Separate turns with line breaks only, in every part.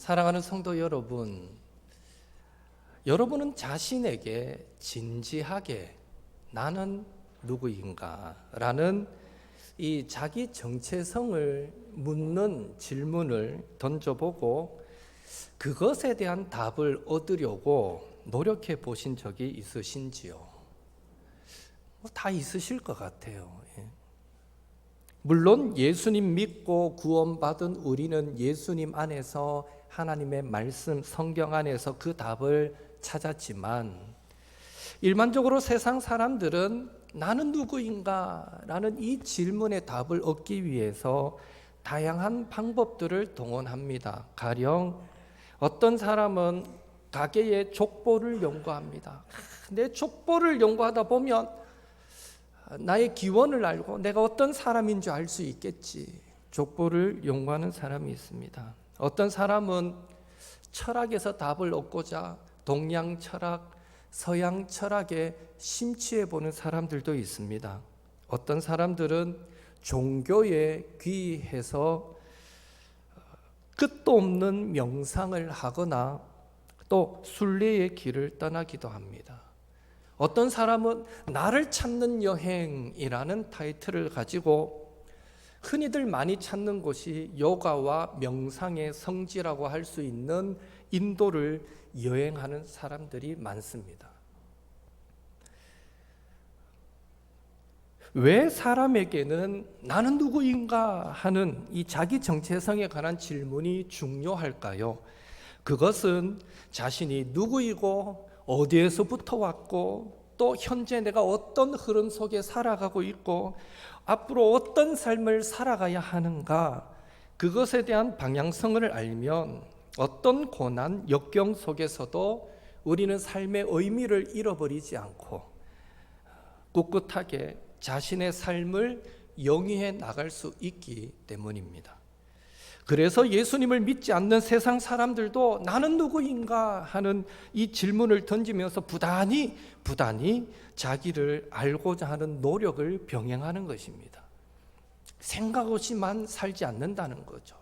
사랑하는 성도 여러분, 여러분은 자신에게 진지하게 나는 누구인가? 라는 이 자기 정체성을 묻는 질문을 던져보고 그것에 대한 답을 얻으려고 노력해 보신 적이 있으신지요? 다 있으실 것 같아요. 물론 예수님 믿고 구원받은 우리는 예수님 안에서 하나님의 말씀, 성경 안에서 그 답을 찾았지만 일반적으로 세상 사람들은 나는 누구인가? 라는 이 질문의 답을 얻기 위해서 다양한 방법들을 동원합니다. 가령 어떤 사람은 가게의 족보를 연구합니다. 내 족보를 연구하다 보면 나의 기원을 알고 내가 어떤 사람인 줄 알 수 있겠지. 족보를 연구하는 사람이 있습니다. 어떤 사람은 철학에서 답을 얻고자 동양 철학, 서양 철학에 심취해 보는 사람들도 있습니다. 어떤 사람들은 종교에 귀해서 끝도 없는 명상을 하거나 또 순례의 길을 떠나기도 합니다. 어떤 사람은 나를 찾는 여행이라는 타이틀을 가지고 흔히들 많이 찾는 곳이 요가와 명상의 성지라고 할 수 있는 인도를 여행하는 사람들이 많습니다. 왜 사람에게는 나는 누구인가 하는 이 자기 정체성에 관한 질문이 중요할까요? 그것은 자신이 누구이고 어디에서부터 왔고 또 현재 내가 어떤 흐름 속에 살아가고 있고 앞으로 어떤 삶을 살아가야 하는가, 그것에 대한 방향성을 알면 어떤 고난, 역경 속에서도 우리는 삶의 의미를 잃어버리지 않고 꿋꿋하게 자신의 삶을 영위해 나갈 수 있기 때문입니다. 그래서 예수님을 믿지 않는 세상 사람들도 나는 누구인가 하는 이 질문을 던지면서 부단히 자기를 알고자 하는 노력을 병행하는 것입니다. 생각 없이만 살지 않는다는 거죠.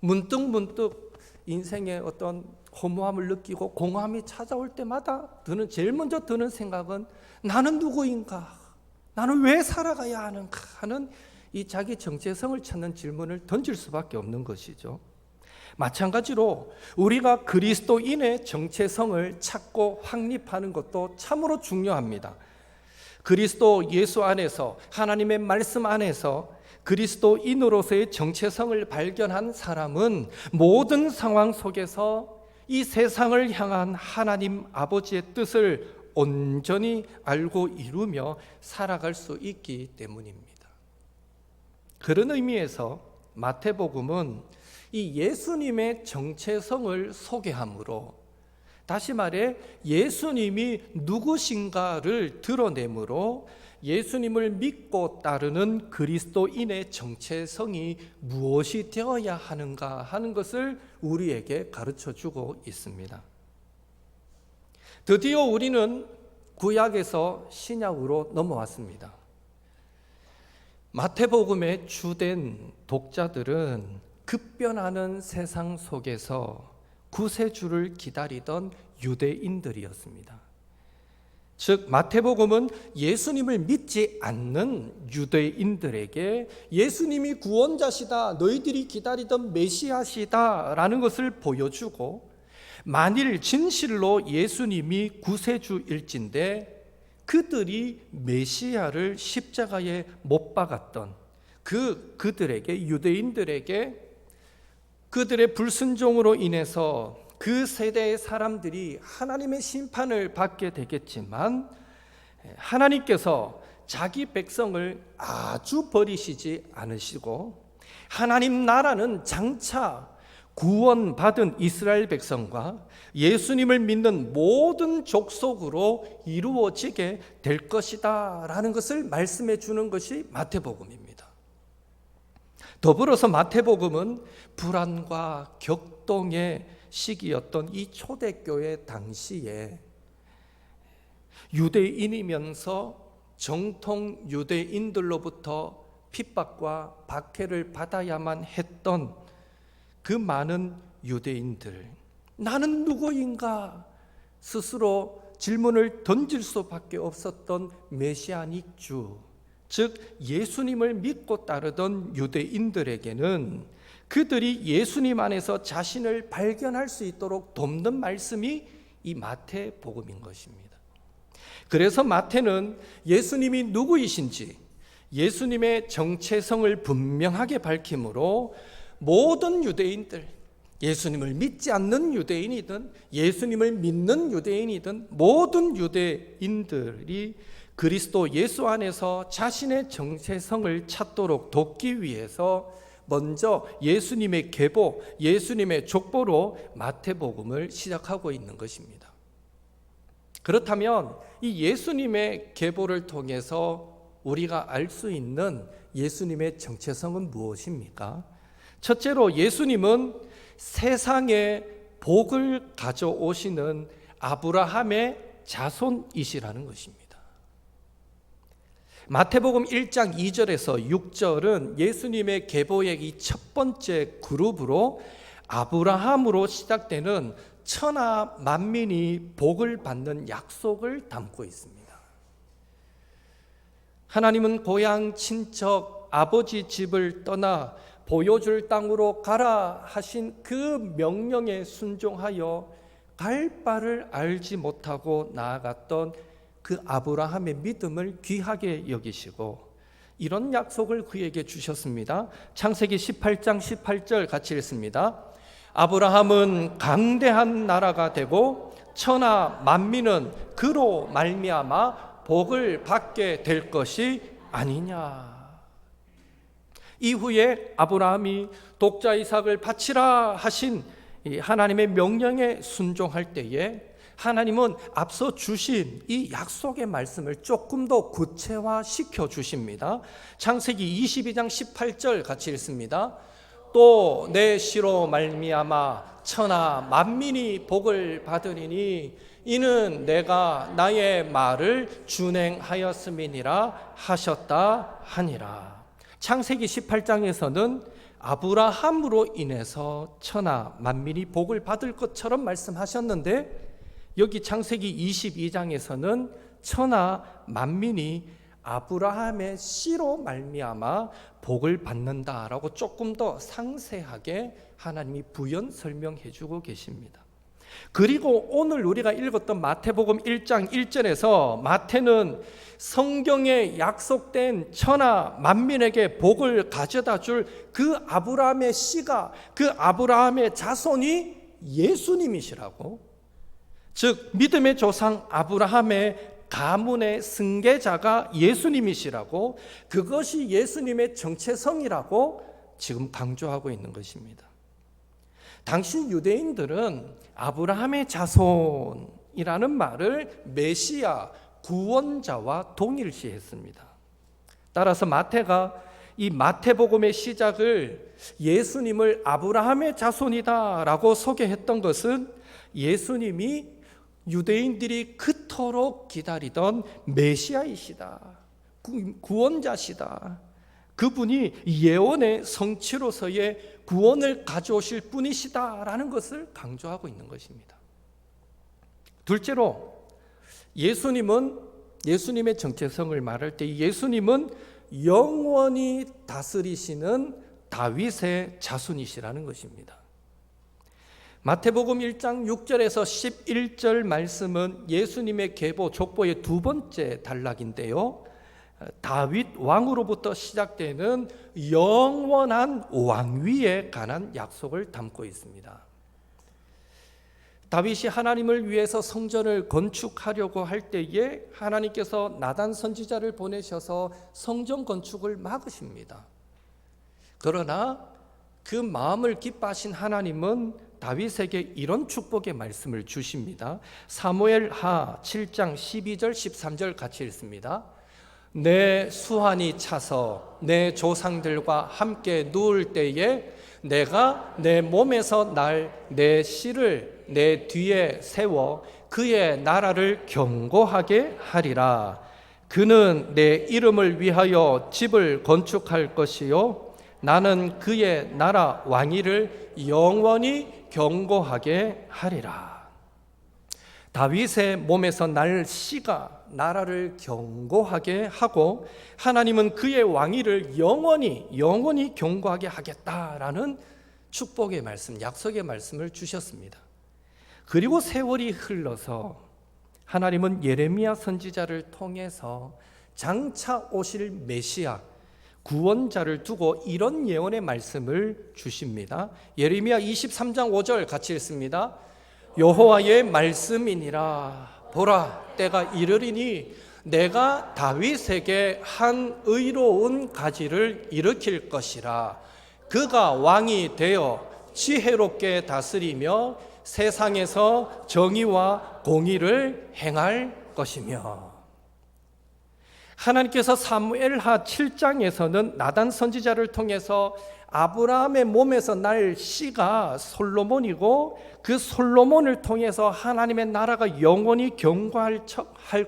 문득 인생의 어떤 허무함을 느끼고 공허함이 찾아올 때마다 제일 먼저 드는 생각은 나는 누구인가? 나는 왜 살아가야 하는가? 하는 이 자기 정체성을 찾는 질문을 던질 수밖에 없는 것이죠. 마찬가지로 우리가 그리스도인의 정체성을 찾고 확립하는 것도 참으로 중요합니다. 그리스도 예수 안에서, 하나님의 말씀 안에서 그리스도인으로서의 정체성을 발견한 사람은 모든 상황 속에서 이 세상을 향한 하나님 아버지의 뜻을 온전히 알고 이루며 살아갈 수 있기 때문입니다. 그런 의미에서 마태복음은 이 예수님의 정체성을 소개함으로, 다시 말해 예수님이 누구신가를 드러내므로 예수님을 믿고 따르는 그리스도인의 정체성이 무엇이 되어야 하는가 하는 것을 우리에게 가르쳐주고 있습니다. 드디어 우리는 구약에서 신약으로 넘어왔습니다. 마태복음의 주된 독자들은 급변하는 세상 속에서 구세주를 기다리던 유대인들이었습니다. 즉 마태복음은 예수님을 믿지 않는 유대인들에게 예수님이 구원자시다, 너희들이 기다리던 메시아시다 라는 것을 보여주고, 만일 진실로 예수님이 구세주일진데 그들이 메시아를 십자가에 못 박았던 그들에게, 유대인들에게 그들의 불순종으로 인해서 그 세대의 사람들이 하나님의 심판을 받게 되겠지만, 하나님께서 자기 백성을 아주 버리시지 않으시고 하나님 나라는 장차 구원받은 이스라엘 백성과 예수님을 믿는 모든 족속으로 이루어지게 될 것이다 라는 것을 말씀해 주는 것이 마태복음입니다. 더불어서 마태복음은 불안과 격동의 시기였던 이 초대교회 당시에 유대인이면서 정통 유대인들로부터 핍박과 박해를 받아야만 했던 그 많은 유대인들, 나는 누구인가 스스로 질문을 던질 수밖에 없었던 메시아닉 주, 즉 예수님을 믿고 따르던 유대인들에게는 그들이 예수님 안에서 자신을 발견할 수 있도록 돕는 말씀이 이 마태복음인 것입니다. 그래서 마태는 예수님이 누구이신지 예수님의 정체성을 분명하게 밝히므로 모든 유대인들, 예수님을 믿지 않는 유대인이든 예수님을 믿는 유대인이든 모든 유대인들이 그리스도 예수 안에서 자신의 정체성을 찾도록 돕기 위해서 먼저 예수님의 계보, 예수님의 족보로 마태복음을 시작하고 있는 것입니다. 그렇다면 이 예수님의 계보를 통해서 우리가 알 수 있는 예수님의 정체성은 무엇입니까? 첫째로 예수님은 세상에 복을 가져오시는 아브라함의 자손이시라는 것입니다. 마태복음 1장 2절에서 6절은 예수님의 계보의 이 첫 번째 그룹으로 아브라함으로 시작되는 천하 만민이 복을 받는 약속을 담고 있습니다. 하나님은 고향 친척 아버지 집을 떠나 보여줄 땅으로 가라 하신 그 명령에 순종하여 갈 바를 알지 못하고 나아갔던 그 아브라함의 믿음을 귀하게 여기시고 이런 약속을 그에게 주셨습니다. 창세기 18장 18절 같이 읽습니다. 아브라함은 강대한 나라가 되고 천하 만민은 그로 말미암아 복을 받게 될 것이 아니냐. 이후에 아브라함이 독자 이삭을 바치라 하신 하나님의 명령에 순종할 때에 하나님은 앞서 주신 이 약속의 말씀을 조금 더 구체화시켜 주십니다. 창세기 22장 18절 같이 읽습니다. 또 내 씨로 말미암아 천하 만민이 복을 받으리니 이는 내가 나의 말을 준행하였음이니라 하셨다 하니라. 창세기 18장에서는 아브라함으로 인해서 천하 만민이 복을 받을 것처럼 말씀하셨는데 여기 창세기 22장에서는 천하 만민이 아브라함의 씨로 말미암아 복을 받는다라고 조금 더 상세하게 하나님이 부연 설명해 주고 계십니다. 그리고 오늘 우리가 읽었던 마태복음 1장 1절에서 마태는 성경에 약속된 천하 만민에게 복을 가져다 줄 그 아브라함의 씨가, 그 아브라함의 자손이 예수님이시라고, 즉 믿음의 조상 아브라함의 가문의 승계자가 예수님이시라고, 그것이 예수님의 정체성이라고 지금 강조하고 있는 것입니다. 당시 유대인들은 아브라함의 자손이라는 말을 메시아, 구원자와 동일시했습니다. 따라서 마태가 이 마태복음의 시작을 예수님을 아브라함의 자손이다라고 소개했던 것은 예수님이 유대인들이 그토록 기다리던 메시아이시다, 구원자시다, 그분이 예언의 성취로서의 구원을 가져오실 분이시다라는 것을 강조하고 있는 것입니다. 둘째로 예수님의 정체성을 말할 때 예수님은 영원히 다스리시는 다윗의 자손이시라는 것입니다. 마태복음 1장 6절에서 11절 말씀은 예수님의 계보, 족보의 두 번째 단락인데요, 다윗 왕으로부터 시작되는 영원한 왕위에 관한 약속을 담고 있습니다. 다윗이 하나님을 위해서 성전을 건축하려고 할 때에 하나님께서 나단 선지자를 보내셔서 성전 건축을 막으십니다. 그러나 그 마음을 기뻐하신 하나님은 다윗에게 이런 축복의 말씀을 주십니다. 사무엘하 7장 12절 13절 같이 읽습니다. 내 수완이 차서 내 조상들과 함께 누울 때에 내가 내 몸에서 날 내 씨를 내 뒤에 세워 그의 나라를 견고하게 하리라. 그는 내 이름을 위하여 집을 건축할 것이요 나는 그의 나라 왕위를 영원히 경고하게 하리라. 다윗의 몸에서 날 씨가 나라를 경고하게 하고 하나님은 그의 왕위를 영원히 경고하게 하겠다라는 축복의 말씀, 약속의 말씀을 주셨습니다. 그리고 세월이 흘러서 하나님은 예레미야 선지자를 통해서 장차 오실 메시아 구원자를 두고 이런 예언의 말씀을 주십니다. 예레미야 23장 5절 같이 읽습니다. 여호와의 말씀이니라. 보라, 때가 이르리니 내가 다윗에게 한 의로운 가지를 일으킬 것이라. 그가 왕이 되어 지혜롭게 다스리며 세상에서 정의와 공의를 행할 것이며. 하나님께서 사무엘하 7장에서는 나단 선지자를 통해서 아브라함의 몸에서 날 씨가 솔로몬이고 그 솔로몬을 통해서 하나님의 나라가 영원히 경고할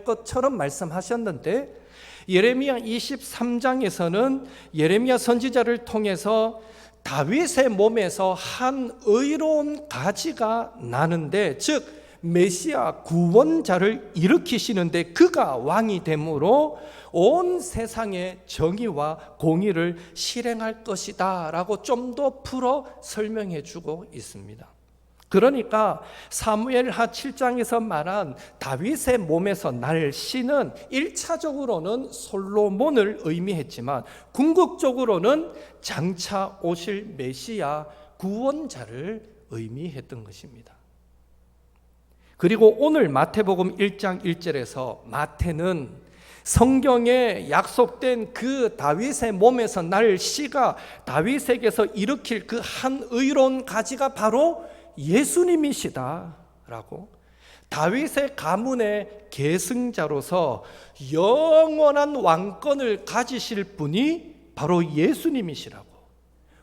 것처럼 말씀하셨는데, 예레미야 23장에서는 예레미야 선지자를 통해서 다윗의 몸에서 한 의로운 가지가 나는데, 즉 메시아 구원자를 일으키시는데 그가 왕이 되므로 온 세상의 정의와 공의를 실행할 것이다 라고 좀 더 풀어 설명해 주고 있습니다. 그러니까 사무엘하 7장에서 말한 다윗의 몸에서 날 씨는 1차적으로는 솔로몬을 의미했지만 궁극적으로는 장차 오실 메시아 구원자를 의미했던 것입니다. 그리고 오늘 마태복음 1장 1절에서 마태는 성경에 약속된 그 다윗의 몸에서 날 씨가 다윗에게서 일으킬 그 한 의로운 가지가 바로 예수님이시다라고, 다윗의 가문의 계승자로서 영원한 왕권을 가지실 분이 바로 예수님이시라고,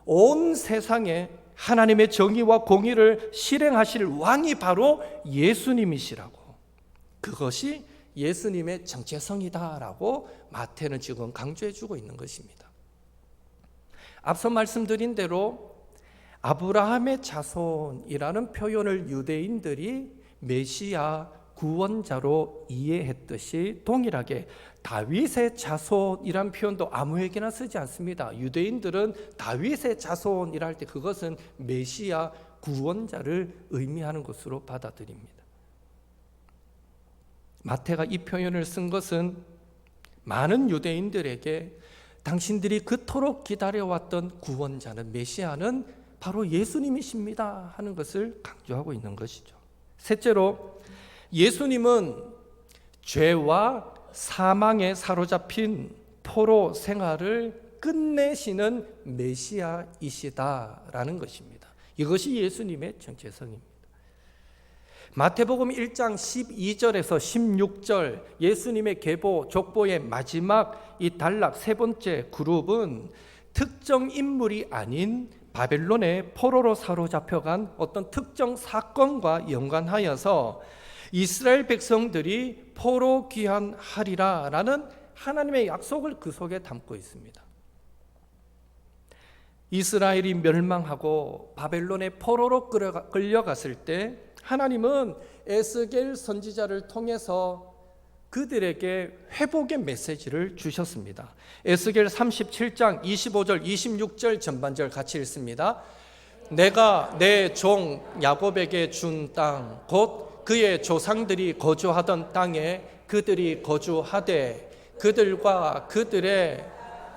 온 세상에 하나님의 정의와 공의를 실행하실 왕이 바로 예수님이시라고, 그것이 예수님의 정체성이다라고 마태는 지금 강조해 주고 있는 것입니다. 앞서 말씀드린 대로 아브라함의 자손이라는 표현을 유대인들이 메시아 구원자로 이해했듯이 동일하게 다윗의 자손이란 표현도 아무에게나 쓰지 않습니다. 유대인들은 다윗의 자손이라 할 때 그것은 메시아 구원자를 의미하는 것으로 받아들입니다. 마태가 이 표현을 쓴 것은 많은 유대인들에게 당신들이 그토록 기다려왔던 구원자는, 메시아는 바로 예수님이십니다 하는 것을 강조하고 있는 것이죠. 셋째로, 예수님은 죄와 사망에 사로잡힌 포로 생활을 끝내시는 메시아이시다라는 것입니다. 이것이 예수님의 정체성입니다. 마태복음 1장 12절에서 16절 예수님의 계보, 족보의 마지막 이 단락 세 번째 그룹은 특정 인물이 아닌 바벨론의 포로로 사로잡혀간 어떤 특정 사건과 연관하여서 이스라엘 백성들이 포로 귀환하리라 라는 하나님의 약속을 그 속에 담고 있습니다. 이스라엘이 멸망하고 바벨론의 포로로 끌려갔을 때 하나님은 에스겔 선지자를 통해서 그들에게 회복의 메시지를 주셨습니다. 에스겔 37장 25절 26절 전반절 같이 읽습니다. 내가 내 종 야곱에게 준 땅 곧 그의 조상들이 거주하던 땅에 그들이 거주하되 그들과 그들의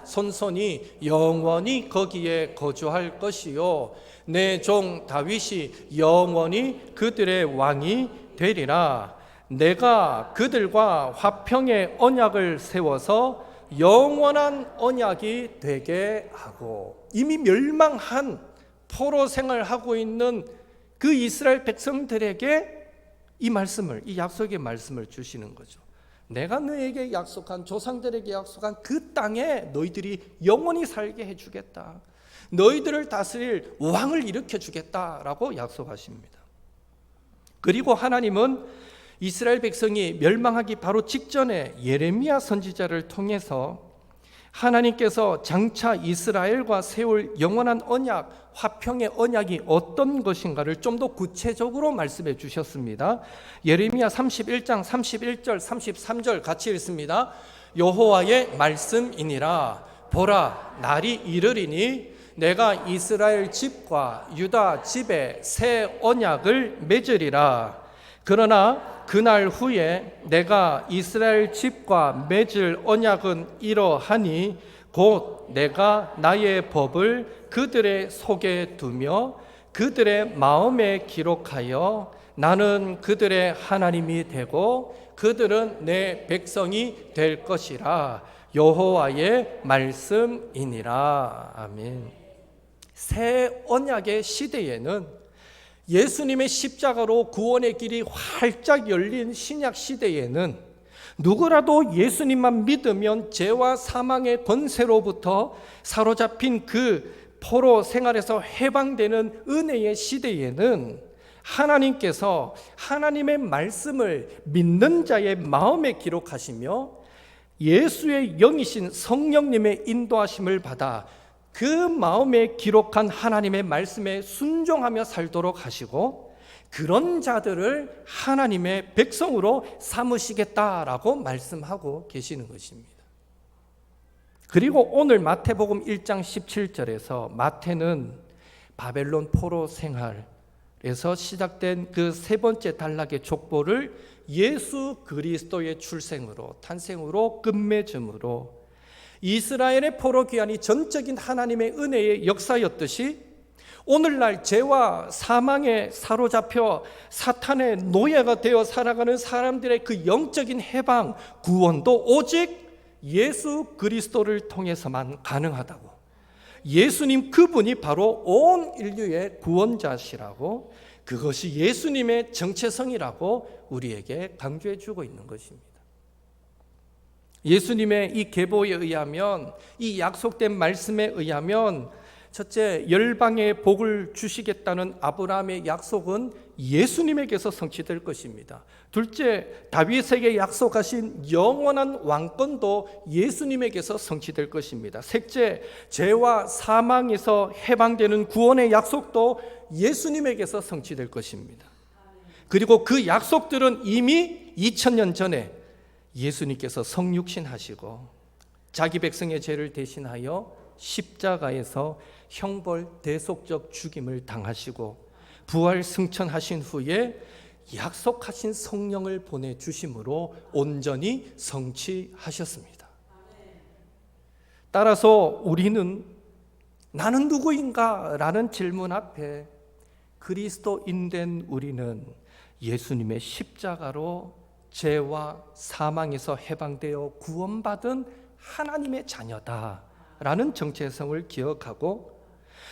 손손이 영원히 거기에 거주할 것이요 내 종 다윗이 영원히 그들의 왕이 되리라. 내가 그들과 화평의 언약을 세워서 영원한 언약이 되게 하고, 이미 멸망한 포로 생활하고 있는 그 이스라엘 백성들에게 이 말씀을, 이 약속의 말씀을 주시는 거죠. 내가 너에게 약속한, 조상들에게 약속한 그 땅에 너희들이 영원히 살게 해주겠다. 너희들을 다스릴 왕을 일으켜 주겠다라고 약속하십니다. 그리고 하나님은 이스라엘 백성이 멸망하기 바로 직전에 예레미야 선지자를 통해서 하나님께서 장차 이스라엘과 세울 영원한 언약, 화평의 언약이 어떤 것인가를 좀 더 구체적으로 말씀해 주셨습니다. 예레미야 31장 31절 33절 같이 읽습니다. 여호와의 말씀이니라. 보라, 날이 이르리니 내가 이스라엘 집과 유다 집에 새 언약을 맺으리라. 그러나 그날 후에 내가 이스라엘 집과 맺을 언약은 이러하니 곧 내가 나의 법을 그들의 속에 두며 그들의 마음에 기록하여 나는 그들의 하나님이 되고 그들은 내 백성이 될 것이라. 여호와의 말씀이니라. 아멘. 새 언약의 시대에는 예수님의 십자가로 구원의 길이 활짝 열린 신약 시대에는 누구라도 예수님만 믿으면 죄와 사망의 권세로부터 사로잡힌 그 포로 생활에서 해방되는 은혜의 시대에는 하나님께서 하나님의 말씀을 믿는 자의 마음에 기록하시며 예수의 영이신 성령님의 인도하심을 받아 그 마음에 기록한 하나님의 말씀에 순종하며 살도록 하시고 그런 자들을 하나님의 백성으로 삼으시겠다라고 말씀하고 계시는 것입니다. 그리고 오늘 마태복음 1장 17절에서 마태는 바벨론 포로 생활에서 시작된 그 세 번째 단락의 족보를 예수 그리스도의 출생으로 탄생으로 끝맺음으로 이스라엘의 포로 귀환이 전적인 하나님의 은혜의 역사였듯이 오늘날 죄와 사망에 사로잡혀 사탄의 노예가 되어 살아가는 사람들의 그 영적인 해방, 구원도 오직 예수 그리스도를 통해서만 가능하다고, 예수님 그분이 바로 온 인류의 구원자시라고, 그것이 예수님의 정체성이라고 우리에게 강조해 주고 있는 것입니다. 예수님의 이 계보에 의하면, 이 약속된 말씀에 의하면 첫째, 열방에 복을 주시겠다는 아브라함의 약속은 예수님에게서 성취될 것입니다. 둘째, 다윗에게 약속하신 영원한 왕권도 예수님에게서 성취될 것입니다. 셋째, 죄와 사망에서 해방되는 구원의 약속도 예수님에게서 성취될 것입니다. 그리고 그 약속들은 이미 2000년 전에 예수님께서 성육신하시고 자기 백성의 죄를 대신하여 십자가에서 형벌 대속적 죽임을 당하시고 부활 승천하신 후에 약속하신 성령을 보내주심으로 온전히 성취하셨습니다. 따라서 우리는 나는 누구인가? 라는 질문 앞에 그리스도인된 우리는 예수님의 십자가로 죄와 사망에서 해방되어 구원받은 하나님의 자녀다라는 정체성을 기억하고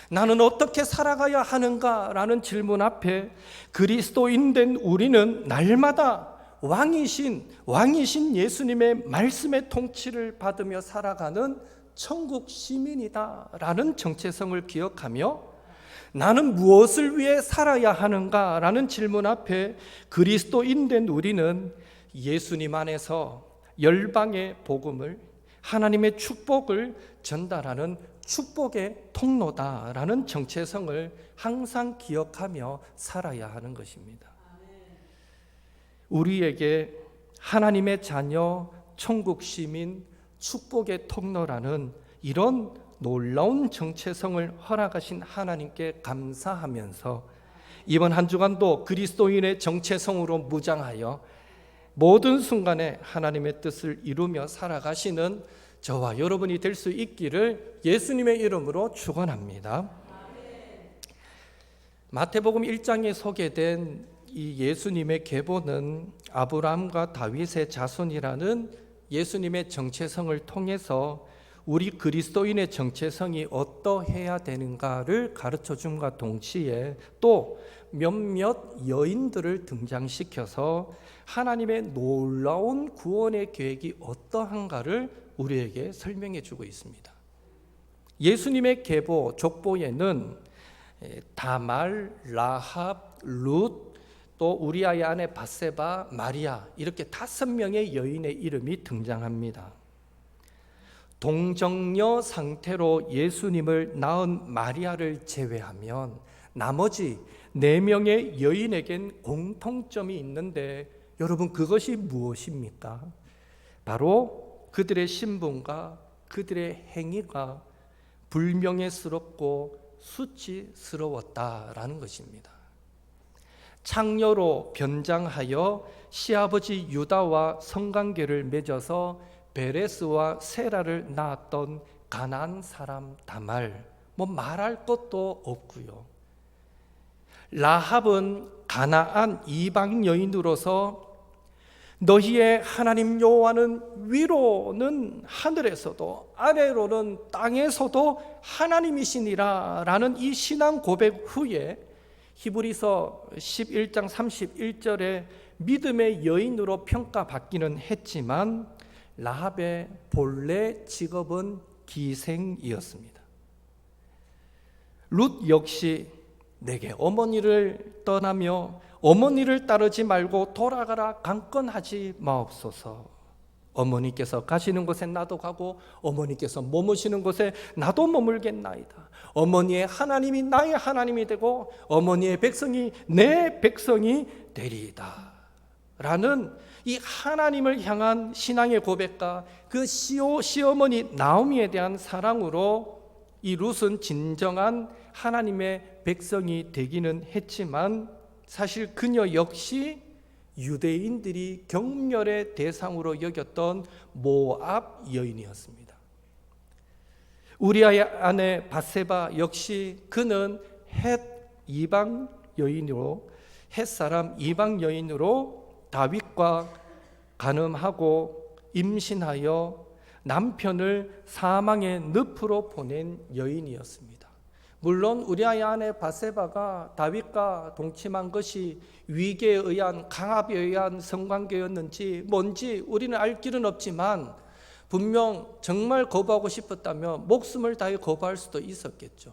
나는 어떻게 살아가야 하는가라는 질문 앞에 그리스도인된 우리는 날마다 왕이신 예수님의 말씀의 통치를 받으며 살아가는 천국 시민이다라는 정체성을 기억하며 나는 무엇을 위해 살아야 하는가라는 질문 앞에 그리스도인된 우리는 예수님 안에서 열방의 복음을, 하나님의 축복을 전달하는 축복의 통로다라는 정체성을 항상 기억하며 살아야 하는 것입니다. 우리에게 하나님의 자녀, 천국 시민, 축복의 통로라는 이런 놀라운 정체성을 허락하신 하나님께 감사하면서 이번 한 주간도 그리스도인의 정체성으로 무장하여 모든 순간에 하나님의 뜻을 이루며 살아가시는 저와 여러분이 될 수 있기를 예수님의 이름으로 축원합니다. 마태복음 1장에 소개된 이 예수님의 계보는 아브라함과 다윗의 자손이라는 예수님의 정체성을 통해서 우리 그리스도인의 정체성이 어떠해야 되는가를 가르쳐 줌과 동시에 또 몇몇 여인들을 등장시켜서 하나님의 놀라운 구원의 계획이 어떠한가를 우리에게 설명해 주고 있습니다. 예수님의 계보, 족보에는 다말, 라합, 룻, 또 우리아의 아내 밧세바, 마리아 이렇게 5명의 여인의 이름이 등장합니다. 동정녀 상태로 예수님을 낳은 마리아를 제외하면 나머지 4명의 여인에겐 공통점이 있는데 여러분 그것이 무엇입니까? 바로 그들의 신분과 그들의 행위가 불명예스럽고 수치스러웠다라는 것입니다. 창녀로 변장하여 시아버지 유다와 성관계를 맺어서 베레스와 세라를 낳았던 가나안 사람 다말, 말할 것도 없고요. 라합은 가나안 이방 여인으로서 너희의 하나님 여호와는 위로는 하늘에서도 아래로는 땅에서도 하나님이시니라 라는 이 신앙 고백 후에 히브리서 11장 31절에 믿음의 여인으로 평가받기는 했지만 라합의 본래 직업은 기생이었습니다. 룻 역시 내게 어머니를 떠나며 어머니를 따르지 말고 돌아가라 강권하지 마옵소서. 어머니께서 가시는 곳에 나도 가고 어머니께서 머무시는 곳에 나도 머물겠나이다. 어머니의 하나님이 나의 하나님이 되고 어머니의 백성이 내 백성이 되리이다 라는 이 하나님을 향한 신앙의 고백과 그 시어머니 나오미에 대한 사랑으로 이 룻은 진정한 하나님의 백성이 되기는 했지만 사실 그녀 역시 유대인들이 경멸의 대상으로 여겼던 모압 여인이었습니다. 우리아의 아내 밧세바 역시 그는 헷 이방 여인으로 헷 사람 이방 여인으로 다윗과 간음하고 임신하여 남편을 사망의 늪으로 보낸 여인이었습니다. 물론 우리아의 아내 밧세바가 다윗과 동침한 것이 위계에 의한 강압에 의한 성관계였는지 뭔지 우리는 알 길은 없지만 분명 정말 거부하고 싶었다면 목숨을 다해 거부할 수도 있었겠죠.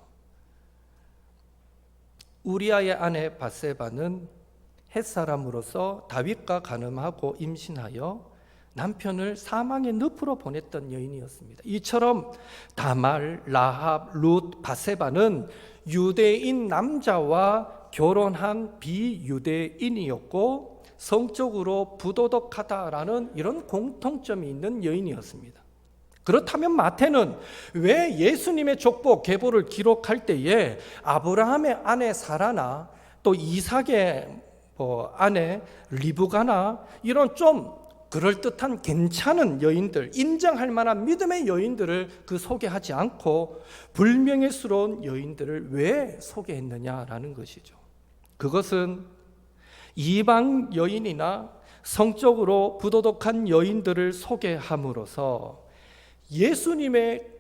우리아의 아내 밧세바는 햇사람으로서 다윗과 간음하고 임신하여 남편을 사망의 늪으로 보냈던 여인이었습니다. 이처럼 다말, 라합, 룻, 밧세바는 유대인 남자와 결혼한 비유대인이었고 성적으로 부도덕하다라는 이런 공통점이 있는 여인이었습니다. 그렇다면 마태는 왜 예수님의 족보 계보를 기록할 때에 아브라함의 아내 사라나 또 이삭의 아내 리브가나 이런 좀 그럴듯한 괜찮은 여인들, 인정할 만한 믿음의 여인들을 소개하지 않고 불명예스러운 여인들을 왜 소개했느냐라는 것이죠. 그것은 이방 여인이나 성적으로 부도덕한 여인들을 소개함으로써 예수님의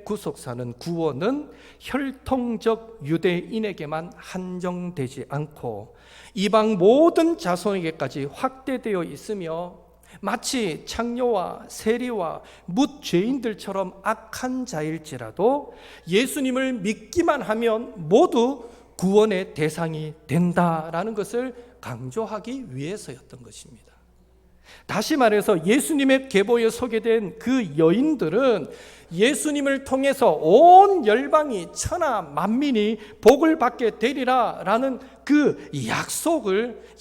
구속사는 구원은 혈통적 유대인에게만 한정되지 않고 이방 모든 자손에게까지 확대되어 있으며 마치 창녀와 세리와 뭇 죄인들처럼 악한 자일지라도 예수님을 믿기만 하면 모두 구원의 대상이 된다라는 것을 강조하기 위해서였던 것입니다. 다시 말해서 예수님의 계보에 소개된 그 여인들은 예수님을 통해서 온 열방이 천하 만민이 복을 받게 되리라 라는 그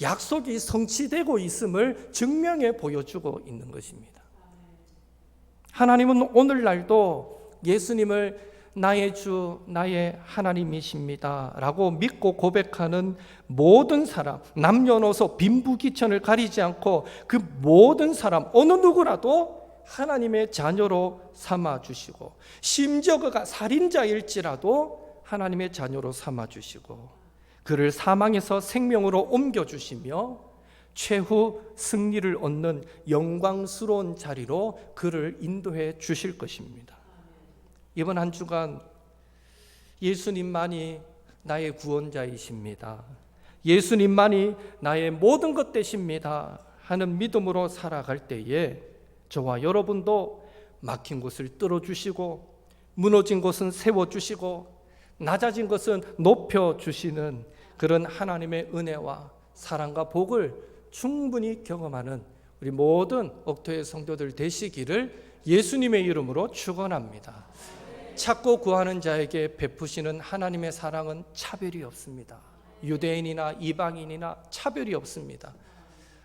약속이 성취되고 있음을 증명해 보여주고 있는 것입니다. 하나님은 오늘날도 예수님을 나의 주, 나의 하나님이십니다 라고 믿고 고백하는 모든 사람, 남녀노소 빈부귀천을 가리지 않고 그 모든 사람, 어느 누구라도 하나님의 자녀로 삼아주시고 심지어 그가 살인자일지라도 하나님의 자녀로 삼아주시고 그를 사망에서 생명으로 옮겨주시며 최후 승리를 얻는 영광스러운 자리로 그를 인도해 주실 것입니다. 이번 한 주간 예수님만이 나의 구원자이십니다. 예수님만이 나의 모든 것 되십니다 하는 믿음으로 살아갈 때에 저와 여러분도 막힌 곳을 뚫어주시고 무너진 곳은 세워주시고 낮아진 것은 높여주시는 그런 하나님의 은혜와 사랑과 복을 충분히 경험하는 우리 모든 옥토의 성도들 되시기를 예수님의 이름으로 축원합니다. 찾고 구하는 자에게 베푸시는 하나님의 사랑은 차별이 없습니다. 유대인이나 이방인이나 차별이 없습니다.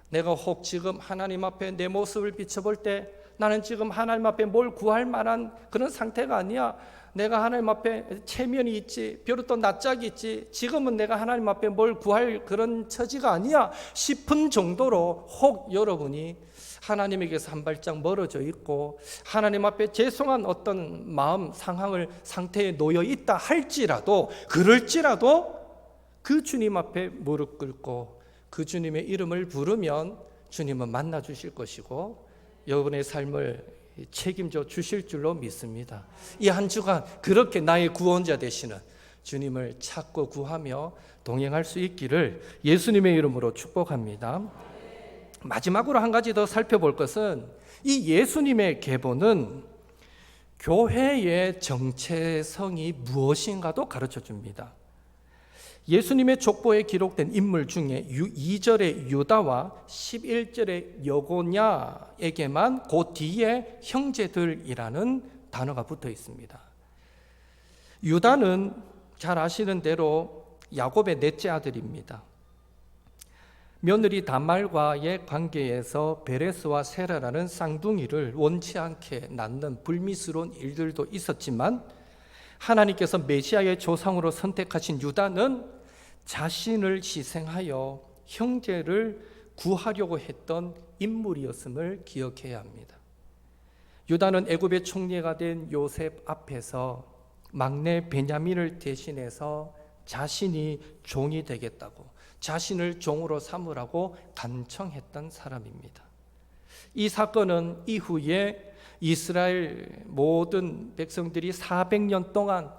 내가 혹 지금 하나님 앞에 내 모습을 비춰볼 때 나는 지금 하나님 앞에 뭘 구할 만한 그런 상태가 아니야. 내가 하나님 앞에 체면이 있지, 비로소 낯짝이 있지, 지금은 내가 하나님 앞에 뭘 구할 그런 처지가 아니야 싶은 정도로 혹 여러분이 하나님에게서 한 발짝 멀어져 있고 하나님 앞에 죄송한 어떤 마음 상태에 놓여 있다 할지라도, 그럴지라도 그 주님 앞에 무릎 꿇고 그 주님의 이름을 부르면 주님은 만나 주실 것이고 여러분의 삶을 책임져 주실 줄로 믿습니다. 이 한 주간 그렇게 나의 구원자 되시는 주님을 찾고 구하며 동행할 수 있기를 예수님의 이름으로 축복합니다. 마지막으로 한 가지 더 살펴볼 것은 이 예수님의 계보는 교회의 정체성이 무엇인가도 가르쳐 줍니다. 예수님의 족보에 기록된 인물 중에 2절의 유다와 11절의 여고냐에게만 그 뒤에 형제들이라는 단어가 붙어 있습니다. 유다는 잘 아시는 대로 야곱의 넷째 아들입니다. 며느리 다말과의 관계에서 베레스와 세라라는 쌍둥이를 원치 않게 낳는 불미스러운 일들도 있었지만 하나님께서 메시아의 조상으로 선택하신 유다는 자신을 희생하여 형제를 구하려고 했던 인물이었음을 기억해야 합니다. 유다는 애굽의 총리가 된 요셉 앞에서 막내 베냐민을 대신해서 자신이 종이 되겠다고, 자신을 종으로 삼으라고 간청했던 사람입니다. 이 사건은 이후에 이스라엘 모든 백성들이 400년 동안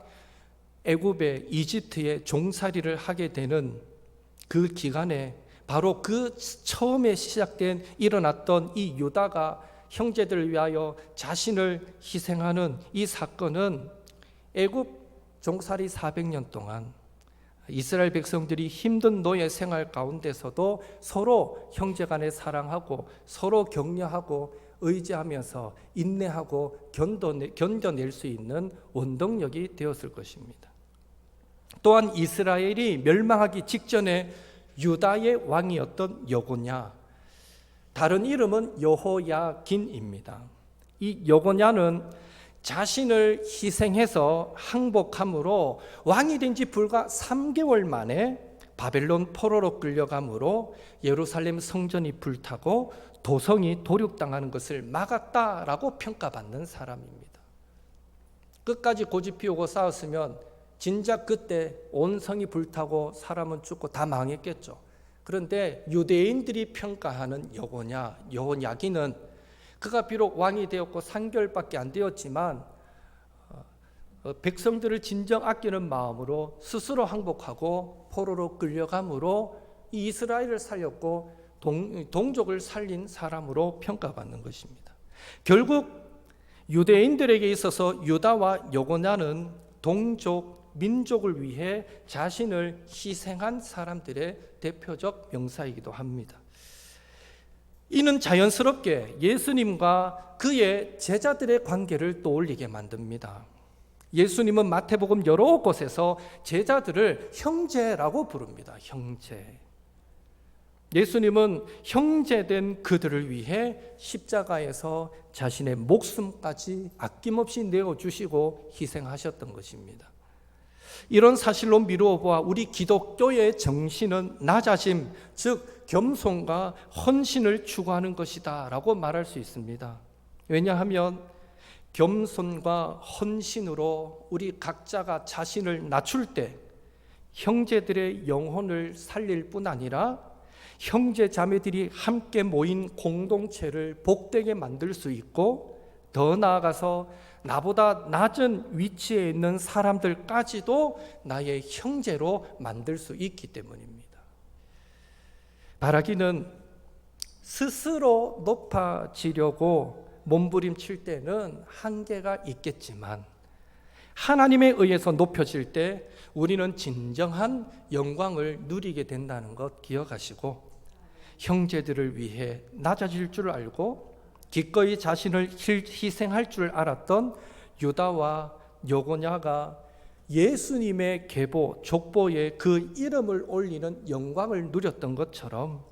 애굽의 이집트의 종살이를 하게 되는 그 기간에 바로 그 처음에 시작된 일어났던 이 유다가 형제들을 위하여 자신을 희생하는 이 사건은 애굽 종살이 400년 동안 이스라엘 백성들이 힘든 노예 생활 가운데서도 서로 형제간에 사랑하고 서로 격려하고 의지하면서 인내하고 견뎌낼 수 있는 원동력이 되었을 것입니다. 또한 이스라엘이 멸망하기 직전에 유다의 왕이었던 여고냐, 다른 이름은 여호야긴입니다. 이 여고냐는 자신을 희생해서 항복함으로 왕이 된 지 불과 3개월 만에 바벨론 포로로 끌려감으로 예루살렘 성전이 불타고 도성이 도륙당하는 것을 막았다라고 평가받는 사람입니다. 끝까지 고집 피우고 싸웠으면 진작 그때 온 성이 불타고 사람은 죽고 다 망했겠죠. 그런데 유대인들이 평가하는 여호야긴은 그가 비록 왕이 되었고 3개월밖에 안 되었지만 백성들을 진정 아끼는 마음으로 스스로 항복하고 포로로 끌려감으로 이스라엘을 살렸고 동족을 살린 사람으로 평가받는 것입니다. 결국 유대인들에게 있어서 유다와 여고냐는 동족, 민족을 위해 자신을 희생한 사람들의 대표적 명사이기도 합니다. 이는 자연스럽게 예수님과 그의 제자들의 관계를 떠올리게 만듭니다. 예수님은 마태복음 여러 곳에서 제자들을 형제라고 부릅니다. 형제. 예수님은 형제된 그들을 위해 십자가에서 자신의 목숨까지 아낌없이 내어주시고 희생하셨던 것입니다. 이런 사실로 미루어 보아 우리 기독교의 정신은 낮아짐, 즉 겸손과 헌신을 추구하는 것이다 라고 말할 수 있습니다. 왜냐하면 겸손과 헌신으로 우리 각자가 자신을 낮출 때 형제들의 영혼을 살릴 뿐 아니라 형제 자매들이 함께 모인 공동체를 복되게 만들 수 있고, 더 나아가서 나보다 낮은 위치에 있는 사람들까지도 나의 형제로 만들 수 있기 때문입니다. 바라기는 스스로 높아지려고 몸부림칠 때는 한계가 있겠지만 하나님에 의해서 높여질 때 우리는 진정한 영광을 누리게 된다는 것 기억하시고, 형제들을 위해 낮아질 줄 알고 기꺼이 자신을 희생할 줄 알았던 유다와 여고냐가 예수님의 계보, 족보에 그 이름을 올리는 영광을 누렸던 것처럼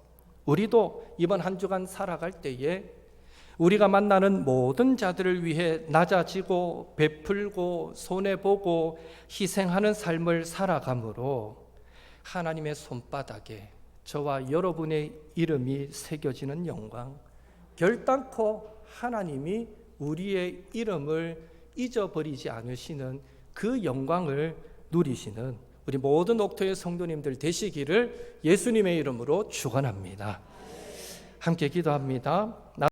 우리도 이번 한 주간 살아갈 때에 우리가 만나는 모든 자들을 위해 낮아지고 베풀고 손해보고 희생하는 삶을 살아가므로 하나님의 손바닥에 저와 여러분의 이름이 새겨지는 영광, 결단코 하나님이 우리의 이름을 잊어버리지 않으시는 그 영광을 누리시는 우리 모든 옥토의 성도님들 되시기를 예수님의 이름으로 축원합니다. 함께 기도합니다.